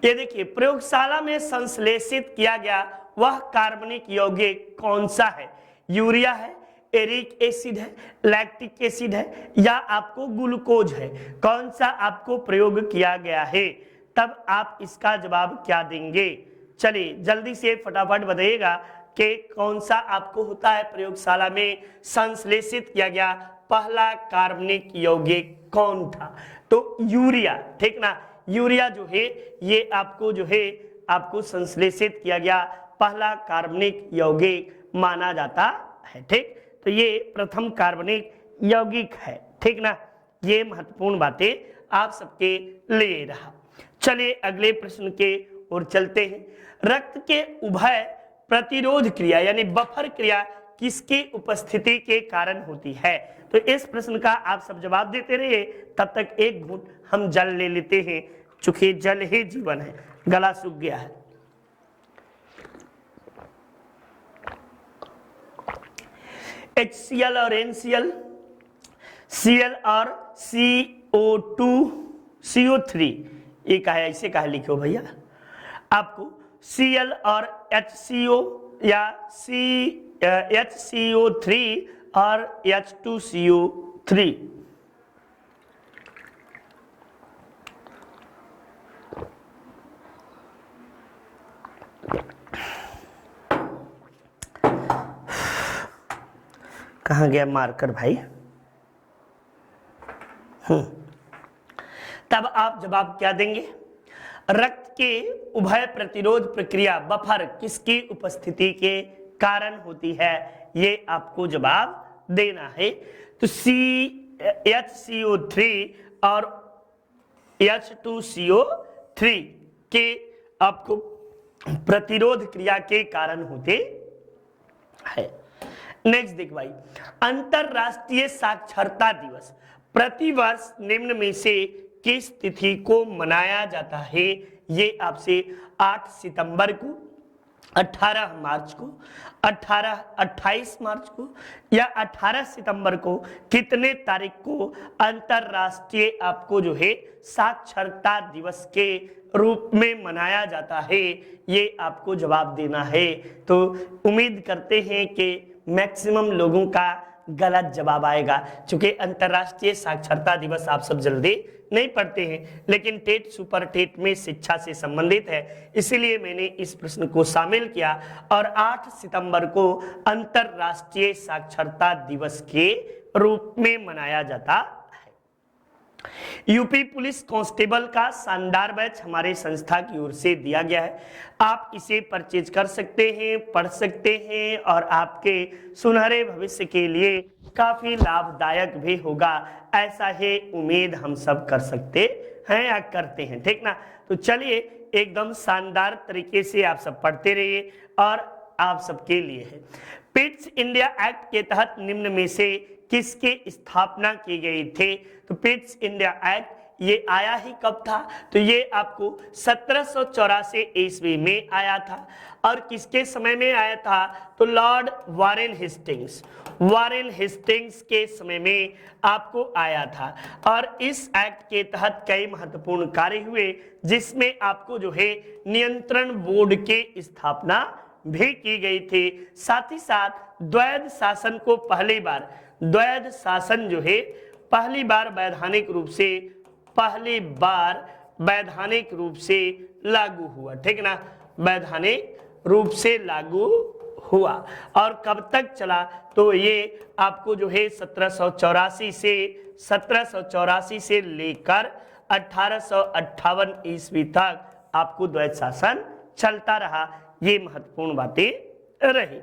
ये देखिए, प्रयोगशाला में संश्लेषित किया गया वह कार्बनिक यौगिक कौन सा है? यूरिया है, एरिक एसिड है, लैक्टिक एसिड है या आपको ग्लूकोज है? कौन सा आपको प्रयोग किया गया है? तब आप इसका जवाब क्या देंगे? चलिए जल्दी से फटाफट बताइएगा कि कौन सा आपको होता है प्रयोगशाला में संश्लेषित किया गया पहला कार्बनिक यौगिक कौन था? तो यूरिया, ठीक ना। यूरिया जो है ये आपको जो है आपको संश्लेषित किया गया पहला कार्बनिक यौगिक माना जाता है, ठीक। तो ये प्रथम कार्बनिक यौगिक है, ठीक ना। ये महत्वपूर्ण बातें आप सबके लिए रहा। चलिए अगले प्रश्न के ओर चलते हैं। रक्त के उभय प्रतिरोध क्रिया यानी बफर क्रिया किसकी उपस्थिति के कारण होती है? तो इस प्रश्न का आप सब जवाब देते रहिए, तब तक एक घूंट हम जल ले लेते हैं, चूंकि जल ही जीवन है, गला सूख गया है। HCl और NCl, Cl और CO2, CO3, ये कहा है, ऐसे कहा लिखो भैया। आपको Cl और HCO या HCO3 और H2CO3, कहाँ गया मार्कर भाई? तब आप जवाब क्या देंगे? रक्त के उभय प्रतिरोध प्रक्रिया बफर किसकी उपस्थिति के कारण होती है? ये आपको जवाब देना है। तो HCO3 और H2CO3 के आपको प्रतिरोध क्रिया के कारण होते हैं। नेक्स्ट देख भाई, अंतरराष्ट्रीय साक्षरता दिवस प्रतिवर्ष निम्न में से किस तिथि को मनाया जाता है? ये आपसे 8 सितंबर को, 18 मार्च को, 28 मार्च को या 18 सितंबर को, कितने तारीख को अंतरराष्ट्रीय आपको जो है साक्षरता दिवस के रूप में मनाया जाता है? ये आपको जवाब देना है। तो उम्मीद करते हैं कि मैक्सिमम लोगों का गलत जवाब आएगा, क्योंकि अंतरराष्ट्रीय साक्षरता दिवस आप सब जल्दी नहीं पढ़ते हैं, लेकिन टेट सुपर टेट में शिक्षा से संबंधित है, इसीलिए मैंने इस प्रश्न को शामिल किया। और 8 सितंबर को अंतरराष्ट्रीय साक्षरता दिवस के रूप में मनाया जाता है। यूपी पुलिस कांस्टेबल का शानदार बैच हमारे संस्था की ओर से दिया गया है, आप इसे परचेज कर सकते हैं, पढ़ सकते हैं और आपके सुनहरे भविष्य के लिए काफी लाभदायक भी होगा, ऐसा ही उम्मीद हम सब कर सकते हैं या करते हैं, ठीक ना। तो चलिए एकदम शानदार तरीके से आप सब पढ़ते रहिए और आप सबके लिए है। पिट्स इंडिया एक्ट के तहत निम्न में से किसकी स्थापना की गई थी? तो पिट्स इंडिया एक्ट ये आया ही कब था, तो ये आपको 1784 ईस्वी में आया था। और किसके समय में आया था, तो लॉर्ड वारेन हेस्टिंग्स के समय में आपको आया था। और इस एक्ट के तहत कई महत्वपूर्ण कार्य हुए, जिसमें आपको जो है नियंत्रण बोर्ड की स्थापना भी की गई थी। साथ ही साथ द्वैध शासन को द्वैध शासन जो है पहली बार वैधानिक रूप से लागू हुआ, ठीक ना, वैधानिक रूप से लागू हुआ। और कब तक चला, तो ये आपको जो है 1784 से लेकर 1858 ईस्वी तक आपको द्वैध शासन चलता रहा। ये महत्वपूर्ण बातें रही।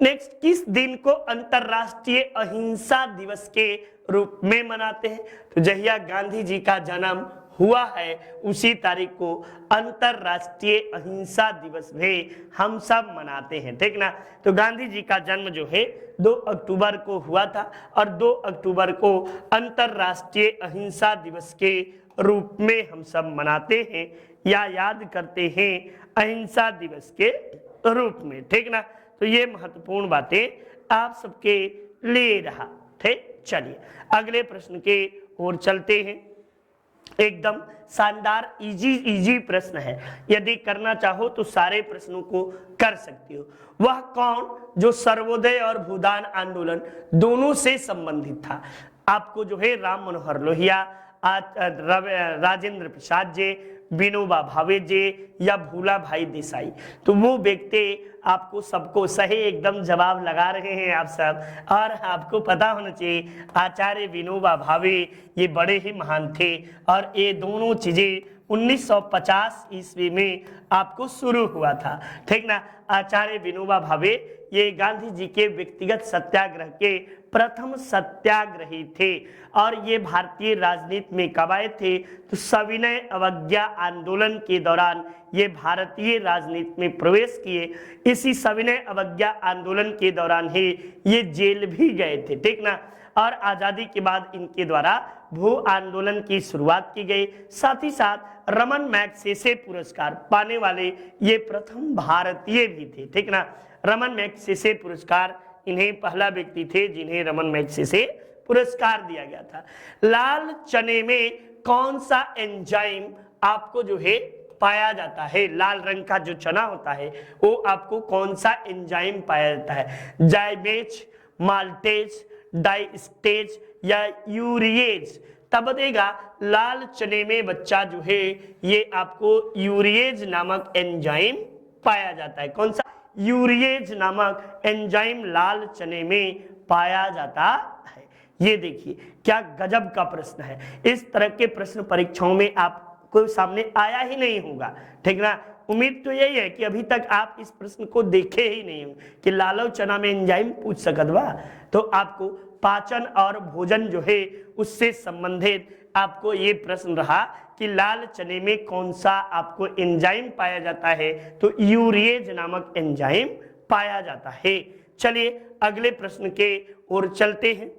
नेक्स्ट, किस दिन को अंतरराष्ट्रीय अहिंसा दिवस के रूप में मनाते हैं, तो जहिया गांधी जी का जन्म हुआ है उसी तारीख को अंतरराष्ट्रीय अहिंसा दिवस भी हम सब मनाते हैं, ठीक ना। तो गांधी जी का जन्म जो है 2 अक्टूबर को हुआ था और 2 अक्टूबर को अंतरराष्ट्रीय अहिंसा दिवस के रूप में हम सब मनाते हैं या याद करते हैं अहिंसा दिवस के रूप में, ठीक ना। तो ये महत्वपूर्ण बातें आप सबके लिए रहा, ठीक। चलिए अगले प्रश्न के ओर चलते हैं। एकदम शानदार इजी प्रश्न है, यदि करना चाहो तो सारे प्रश्नों को कर सकती हो। वह कौन जो सर्वोदय और भूदान आंदोलन दोनों से संबंधित था, आपको जो है राम मनोहर लोहिया, राजेंद्र प्रसाद जी, विनोबा भावे जी या भूला भाई देसाई। तो वो व्यक्ति आपको सबको सही एकदम जवाब लगा रहे हैं आप सब, और आपको पता होना चाहिए आचार्य विनोबा भावे ये बड़े ही महान थे और ये दोनों चीजें 1950 ईस्वी में आपको शुरू हुआ था, ठीक ना। आचार्य विनोबा भावे ये गांधी जी के व्यक्तिगत सत्याग्रह के प्रथम सत्याग्रही थे और ये भारतीय राजनीति में कब आए थे, तो सविनय अवज्ञा आंदोलन के दौरान ये भारतीय राजनीति में प्रवेश किए। इसी सविनय अवज्ञा आंदोलन के दौरान ही ये जेल भी गए थे, ठीक ना। और आजादी के बाद इनके द्वारा भू आंदोलन की शुरुआत की गई। साथ ही साथ रमन मैग्सेसे पुरस्कार पाने वाले ये प्रथम भारतीय भी थे, ठीक ना। रमन मैग्सेसे पुरस्कार, इन्हें पहला व्यक्ति थे जिन्हें रमन मैग्सेसे पुरस्कार दिया गया था। लाल चने में कौन सा एंजाइम आपको जो है पाया जाता है, लाल रंग का जो चना होता है वो आपको कौन सा एंजाइम पाया जाता है, जाइमेज, माल्टेज, डाइस्टेज या यूरिएज। तब देगा लाल चने में बच्चा जो है ये आपको यूरिएज नामक एंजाइम पाया जाता है। कौन सा, यूरिएज नामक एंजाइम लाल चने में पाया जाता है। ये देखिए क्या गजब का प्रश्न है। इस तरह के प्रश्न परीक्षाओं में आपको सामने आया ही नहीं होगा, ठीक ना। उम्मीद तो यही है कि अभी तक आप इस प्रश्न को देखे ही नहीं हो कि लालव चना में एंजाइम पूछ सकत बा। तो आपको पाचन और भोजन जो है उससे संबंधित आपको ये प्रश्न रहा कि लाल चने में कौन सा आपको एंजाइम पाया जाता है, तो यूरिएज नामक एंजाइम पाया जाता है। चलिए अगले प्रश्न के ओर चलते हैं।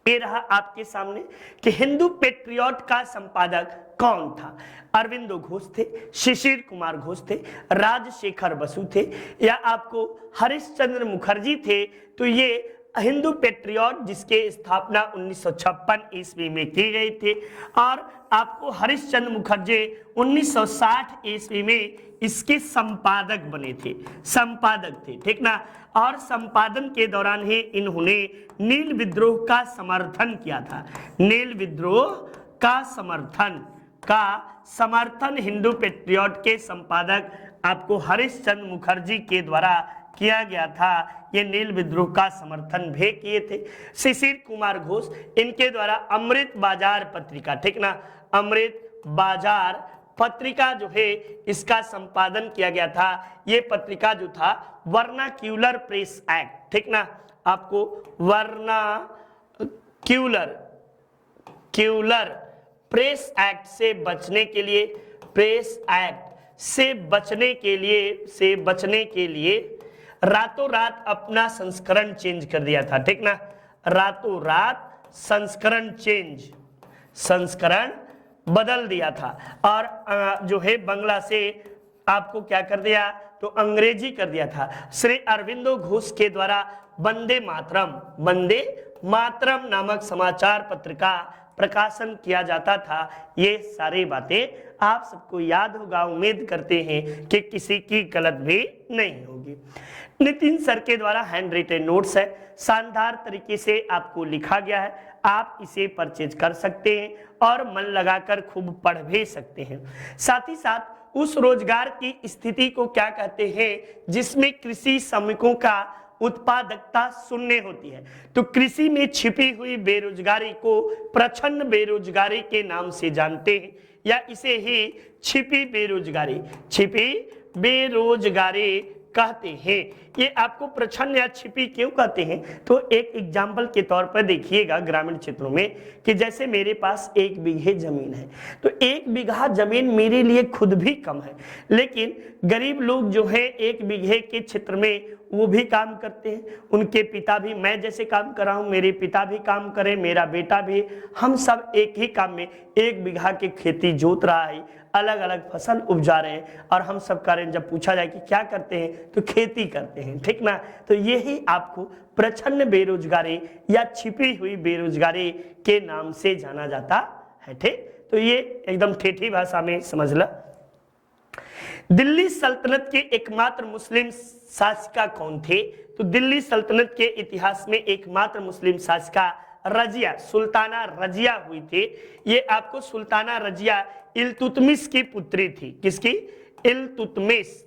ये रहा आपके सामने कि हिंदू पेट्रियट का संपादक कौन था। अरविंदो घोष थे, शिशिर कुमार घोष थे, राजशेखर बसु थे या आपको हरिश्चंद्र मुखर्जी थे। तो ये हिंदू पेट्रियट जिसके स्थापना 1956 ईस्वी में की गई थी और आपको हरिश्चंद्र मुखर्जी 1960 ईस्वी में इसके संपादक बने थे, संपादक थे, ठीक ना। और संपादन के दौरान ही इन्होंने नील विद्रोह का समर्थन किया था। नील विद्रोह का समर्थन हिंदू पेट्रियट के संपादक आपको हरिश्चंद्र मुखर्जी के द्वारा किया गया था। ये नील विद्रोह का समर्थन भी किए थे। शिशिर कुमार घोष, इनके द्वारा अमृत बाजार पत्रिका, ठीक ना, अमृत बाजार पत्रिका जो है इसका संपादन किया गया था। ये पत्रिका जो था वर्नाक्यूलर प्रेस एक्ट, ठीक ना, आपको वर्नाक्यूलर प्रेस एक्ट से बचने के लिए, प्रेस एक्ट से बचने के लिए रातों रात अपना संस्करण चेंज कर दिया था, ठीक ना। रातों रात संस्करण संस्करण बदल दिया था और जो है बांग्ला से आपको क्या कर दिया, तो अंग्रेजी कर दिया था। श्री अरविंदो घोष के द्वारा वंदे मातरम नामक समाचार पत्र का प्रकाशन किया जाता था। ये सारी बातें आप सबको याद होगा, उम्मीद करते हैं कि किसी की गलत भी नहीं होगी। नितिन सर के द्वारा हैंड रिटेन नोट्स है, शानदार तरीके से आपको लिखा गया है, आप इसे परचेज कर सकते हैं और मन लगाकर खूब पढ़ भी सकते हैं। साथ ही साथ उस रोजगार की स्थिति को क्या कहते हैं जिसमें कृषि श्रमिकों का उत्पादकता शून्य होती है। तो कृषि में छिपी हुई बेरोजगारी को प्रच्छन्न बेरोजगारी के नाम से जानते हैं, या इसे ही छिपी बेरोजगारी कहते हैं। ये आपको प्रच्छन्न या छिपी क्यों कहते हैं, तो एक एग्जाम्पल के तौर पर देखिएगा ग्रामीण क्षेत्रों में कि जैसे मेरे पास 1 बीघे जमीन है, तो 1 बीघा जमीन मेरे लिए खुद भी कम है, लेकिन गरीब लोग जो है 1 बीघे के क्षेत्र में वो भी काम करते हैं, उनके पिता भी, मैं जैसे काम कर रहा हूँ मेरे पिता भी काम करें, मेरा बेटा भी, हम सब एक ही काम में 1 बीघा की खेती जोत रहा है, अलग अलग फसल उपजा रहे हैं, और हम सब कारण जब पूछा जाए कि क्या करते हैं तो खेती करते हैं, ठीक ना। तो यही आपको प्रच्छन्न बेरोजगारी या छिपी हुई बेरोजगारी के नाम से जाना जाता है, ठीक। तो ये एकदम ठेठी भाषा में समझ लो। दिल्ली सल्तनत के एकमात्र मुस्लिम शासिका कौन थे, तो दिल्ली सल्तनत के इतिहास में एकमात्र मुस्लिम शासिका रजिया, सुल्ताना रजिया हुई थी। ये आपको सुल्ताना रजिया इल्तुतमिश की पुत्री थी। किसकी? इल्तुतमिश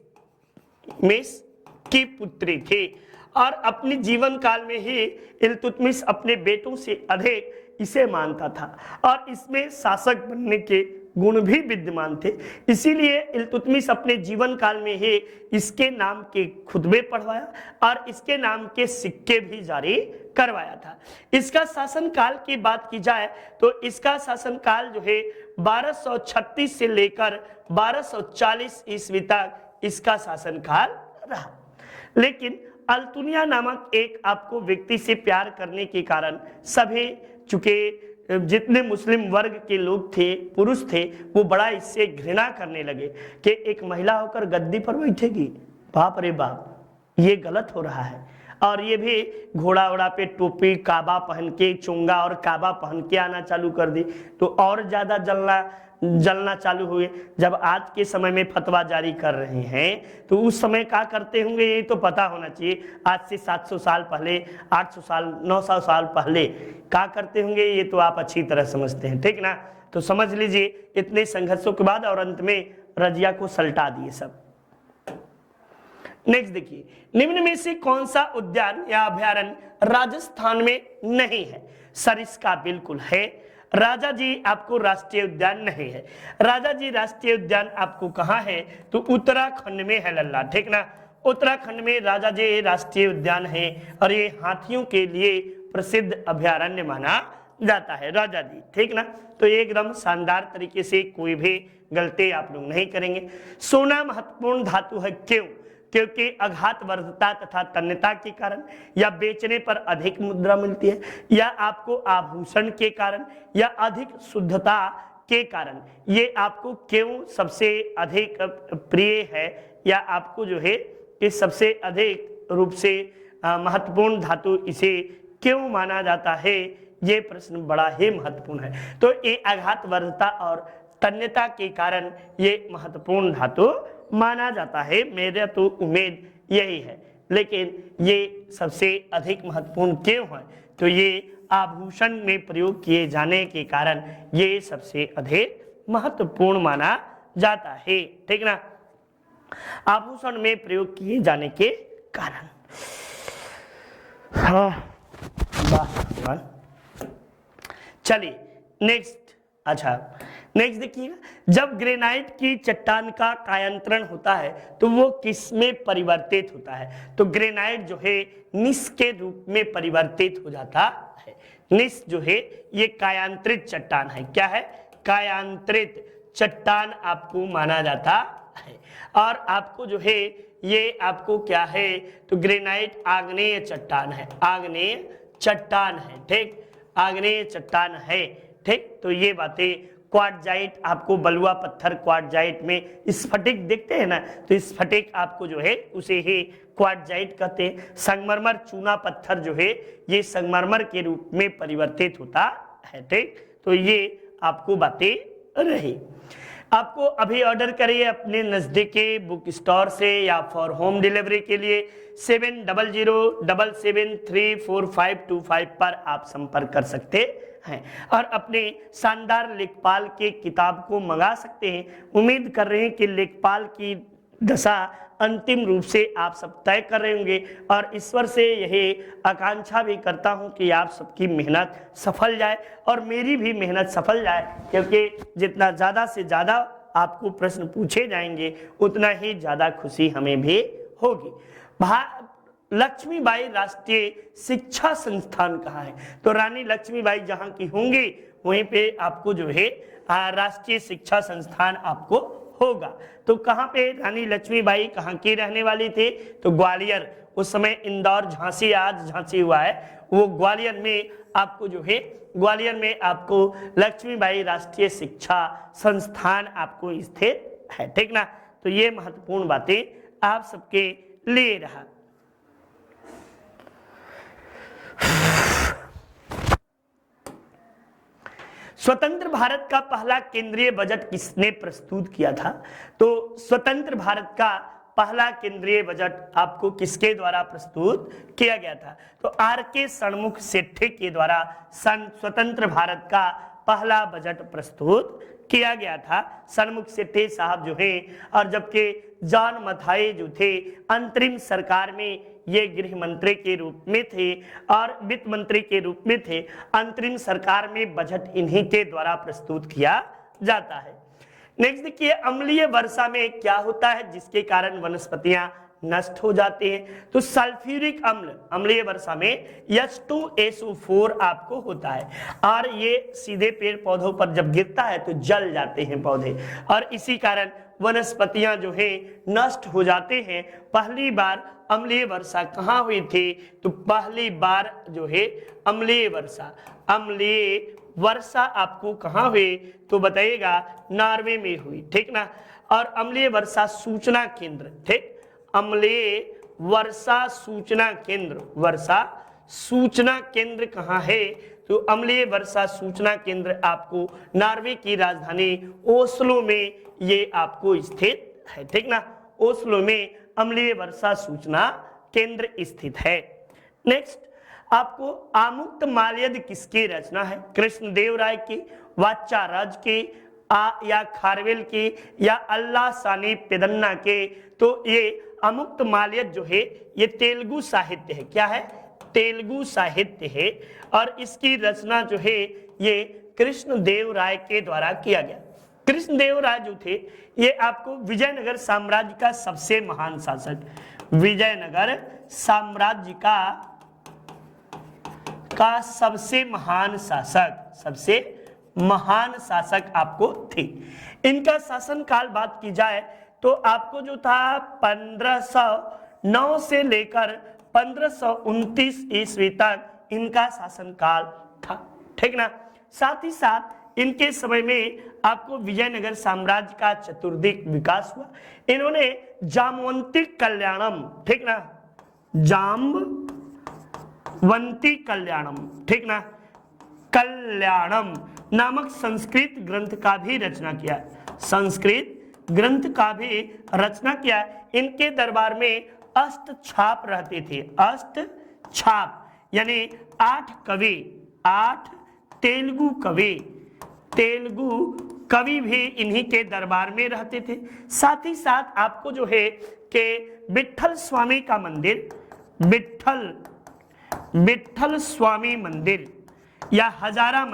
की पुत्री थी। और अपने जीवन काल में ही इल्तुतमिश अपने बेटों से अधिक इसे मानता था और इसमें शासक बनने के गुण भी विद्यमान थे। इसीलिए इल्तुतमिश अपने जीवन काल में ही इसके नाम के खुतबे पढ़वाया और इसके नाम के सिक्के भी जारी करवाया था। इसका शासनकाल की बात की जाए तो इसका शासनकाल जो है 1236 से लेकर 1240 ईस्वी तक इसका शासनकाल रहा। लेकिन अल्तुनिया नामक एक आपको व्यक्ति से प्यार करने के कारण सभी, चूंकि जितने मुस्लिम वर्ग के लोग थे, पुरुष थे, वो बड़ा इससे घृणा करने लगे कि एक महिला होकर गद्दी पर बैठेगी, बाप रे बाप, ये गलत हो रहा है। और ये भी घोड़ा वोड़ा पे टोपी काबा पहन के, चोंगा और काबा पहन के आना चालू कर दी, तो और ज्यादा जलना चालू हुए। जब आज के समय में फतवा जारी कर रहे हैं तो उस समय क्या करते होंगे ये तो पता होना चाहिए। आज से 700 साल पहले, 800 साल, 900 साल पहले क्या करते होंगे ये तो आप अच्छी तरह समझते हैं, ठीक ना। तो समझ लीजिए इतने संघर्षों के बाद और अंत में रजिया को सल्टा दिए सब। नेक्स्ट देखिए, निम्न में से कौन सा उद्यान या अभयारण्य राजस्थान में नहीं है? सरिस्का बिल्कुल है। राजा जी आपको राष्ट्रीय उद्यान नहीं है। राजा जी राष्ट्रीय उद्यान आपको कहाँ है? तो उत्तराखंड में है लल्ला, ठीक ना। उत्तराखंड में राजा जी राष्ट्रीय उद्यान है और ये हाथियों के लिए प्रसिद्ध अभयारण्य माना जाता है राजा जी, ठीक ना। तो एकदम शानदार तरीके से कोई भी गलती आप लोग नहीं करेंगे। सोना महत्वपूर्ण धातु है, क्यों? क्योंकि आघात वर्धता तथा तन्यता के कारण, या बेचने पर अधिक मुद्रा मिलती है, या आपको आभूषण के कारण, या अधिक शुद्धता के कारण। ये आपको क्यों सबसे अधिक प्रिय है, या आपको जो है इस सबसे अधिक रूप से महत्वपूर्ण धातु इसे क्यों माना जाता है, ये प्रश्न बड़ा ही महत्वपूर्ण है। तो ये आघात वर्धता और तन्यता के कारण ये महत्वपूर्ण धातु माना जाता है। मेरा तो उम्मीद यही है, लेकिन ये सबसे अधिक महत्वपूर्ण क्यों है? तो ये आभूषण में प्रयोग किए जाने के कारण ये सबसे अधिक महत्वपूर्ण माना जाता है, ठीक ना। आभूषण में प्रयोग किए जाने के कारण। हाँ, चलिए नेक्स्ट। अच्छा, नेक्स्ट देखिएगा, जब ग्रेनाइट की चट्टान का कायांतरण होता है तो वो किस में परिवर्तित होता है? तो ग्रेनाइट जो है निस के रूप में परिवर्तित हो जाता है। निस जो है ये कायांतरित चट्टान है। क्या है? कायांतरित चट्टान आपको माना जाता है। और आपको जो है ये आपको क्या है? तो ग्रेनाइट आग्नेय चट्टान है, आग्नेय चट्टान है, ठीक, आग्नेय चट्टान है। ठीक। तो ये बातें, क्वार्टजाइट, आपको बलुआ पत्थर क्वार्टजाइट में स्फटिक देखते हैं ना, तो स्फटिक आपको जो है उसे ही क्वार्टजाइट कहते हैं। संगमरमर चूना पत्थर जो है ये संगमरमर के रूप में परिवर्तित होता है, ठीक। तो ये आपको बातें रही। आपको अभी ऑर्डर करिए अपने नजदीकी बुक स्टोर से या फॉर होम डिलीवरी के लिए 7007734525 पर आप संपर्क कर सकते हैं और अपने शानदार लेखपाल के किताब को मंगा सकते हैं। उम्मीद कर रहे हैं कि लेखपाल की दशा अंतिम रूप से आप सब तय कर रहे होंगे और ईश्वर से यही आकांक्षा भी करता हूं कि आप सबकी मेहनत सफल जाए और मेरी भी मेहनत सफल जाए, क्योंकि जितना ज़्यादा से ज़्यादा आपको प्रश्न पूछे जाएंगे उतना ही ज़्यादा खुशी हमें भी होगी। लक्ष्मीबाई राष्ट्रीय शिक्षा संस्थान कहाँ है? तो रानी लक्ष्मीबाई जहाँ की होंगी वहीं पे आपको जो है राष्ट्रीय शिक्षा संस्थान आपको होगा। तो कहाँ पे रानी लक्ष्मीबाई कहाँ की रहने वाली थे? तो ग्वालियर। उस समय इंदौर, झांसी, आज झांसी हुआ है, वो ग्वालियर में आपको जो है, ग्वालियर में आपको लक्ष्मीबाई राष्ट्रीय शिक्षा संस्थान आपको स्थित है, ठीक ना। तो ये महत्वपूर्ण बातें आप सबके लिए रहा। स्वतंत्र भारत का पहला केंद्रीय बजट किसने प्रस्तुत किया था? तो स्वतंत्र भारत का पहला केंद्रीय बजट आपको किसके द्वारा प्रस्तुत किया गया था? तो आर.के. षणमुख सेठी के द्वारा स्वतंत्र भारत का पहला बजट प्रस्तुत किया गया था। षणमुख सेठी साहब जो है, और जबकि जॉन मथाई जो थे अंतरिम सरकार में ये गृह मंत्री के रूप में थे और वित्त मंत्री के रूप में थे। अंतरिम सरकार में बजट इन्हीं के द्वारा प्रस्तुत किया जाता है। नेक्स्ट देखिए, अम्लीय वर्षा में क्या होता है जिसके कारण वनस्पतियां नष्ट हो जाते हैं? तो सल्फ्यूरिक अम्ल अम्लीय वर्षा में H2SO4 आपको होता है और ये सीधे पेड़ पौधों पर जब गिरता है तो जल जाते हैं पौधे और इसी कारण वनस्पतियां जो है नष्ट हो जाते हैं। पहली बार अम्लीय वर्षा कहाँ हुई थी? तो पहली बार जो है अम्लीय वर्षा आपको कहाँ हुई? तो बताइएगा, नॉर्वे में हुई, ठीक ना। और अम्लीय वर्षा सूचना केंद्र, ठीक, अम्लीय वर्षा सूचना केंद्र कहाँ है? तो अम्लीय वर्षा सूचना केंद्र आपको नॉर्वे की राजधानी ओस्लो में ये आपको स्थित है, ठीक ना। ओस्लो में अम्लीय वर्षा सूचना केंद्र स्थित है। नेक्स्ट, आपको आमुक्त माल्यद किसकी रचना है? कृष्णदेवराय की, वात्याराज की, या खारवेल की, या अल्लाह सानी पेदन्ना के? तो ये आमुक्त माल्यद जो है ये तेलुगु साहित्य है। क्या है? तेलुगु साहित्य है और इसकी रचना जो है ये कृष्णदेवराय के द्वारा किया गया। कृष्णदेवराय जो थे ये आपको विजयनगर साम्राज्य का सबसे महान शासक, विजयनगर साम्राज्य का सबसे महान शासक आपको थे। इनका शासनकाल बात की जाए तो आपको जो था 1509 से लेकर 1529 ईस्वी तक इनका शासनकाल था, ठीक ना। साथ ही साथ इनके समय में आपको विजयनगर साम्राज्य का चतुर्दिक विकास हुआ। इन्होंने जामवंती कल्याणम, ठीक ना, जामवंती कल्याणम, ठीक ना, कल्याणम नामक संस्कृत ग्रंथ का भी रचना किया। इनके दरबार में अष्टछाप रहते थे। अष्टछाप यानी 8 तेलुगु कवि भी इन्हीं के दरबार में रहते थे। साथ ही साथ आपको जो है कि विट्ठल स्वामी का मंदिर, विट्ठल स्वामी मंदिर या हजारा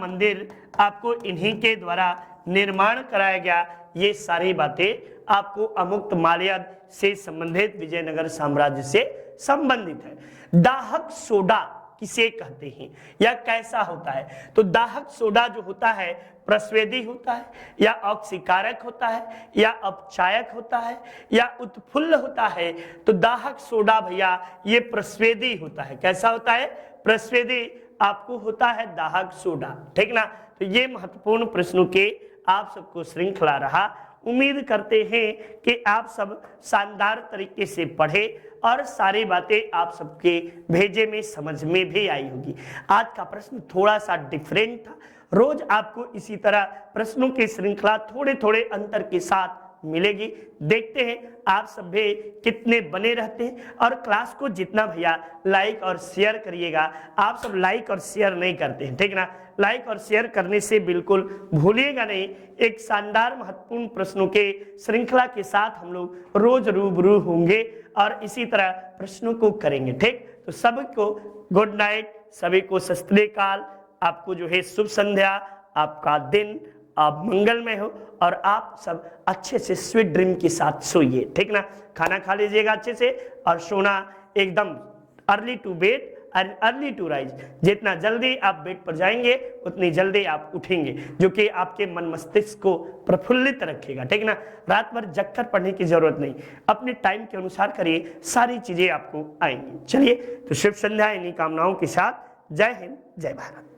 मंदिर आपको इन्हीं के द्वारा निर्माण कराया गया। ये सारी बातें आपको अमुक्त माल्यद से संबंधित, विजयनगर साम्राज्य से संबंधित है। दाहक सोडा किसे कहते हैं या कैसा होता है? तो दाहक सोडा जो होता है प्रस्वेदी होता है या ऑक्सीकारक होता है या अपचायक होता है या उत्फुल्ल होता है। तो दाहक सोडा भैया ये प्रस्वेदी होता है। कैसा होता है? प्रस्वेदी आपको होता है दाहक सोडा, ठीक ना। तो ये महत्वपूर्ण प्रश्नों के आप सबको श्रृंखला रहा। उम्मीद करते हैं कि आप सब शानदार तरीके से पढ़े और सारी बातें आप सबके भेजे में समझ में भी आई होगी। आज का प्रश्न थोड़ा सा डिफरेंट था। रोज आपको इसी तरह प्रश्नों की श्रृंखला थोड़े थोड़े अंतर के साथ मिलेगी। देखते हैं आप सब भी कितने बने रहते हैं और क्लास को जितना भैया लाइक और शेयर करिएगा। आप सब लाइक और शेयर नहीं करते हैं, ठीक ना। लाइक और शेयर करने से बिल्कुल भूलिएगा नहीं। एक शानदार महत्वपूर्ण प्रश्नों के श्रृंखला के साथ हम लोग रोज रूबरू होंगे और इसी तरह प्रश्नों को करेंगे, ठीक। तो सबको गुड नाइट, सभी को सत श्री अकाल। आपको जो है शुभ संध्या, आपका दिन आप मंगलमय हो और आप सब अच्छे से स्वीट ड्रीम के साथ सोइए, ठीक ना। खाना खा लीजिएगा अच्छे से और सोना एकदम early to bed and early to rise. जितना जल्दी आप बेड पर जाएंगे उतनी जल्दी आप उठेंगे, जो कि आपके मन मस्तिष्क को प्रफुल्लित रखेगा, ठीक ना। रात भर जगकर पढ़ने की जरूरत नहीं, अपने टाइम के अनुसार करिए, सारी चीजें आपको आएंगी। चलिए, तो शुभ संध्या इन्हीं कामनाओं के साथ। जय हिंद, जय भारत।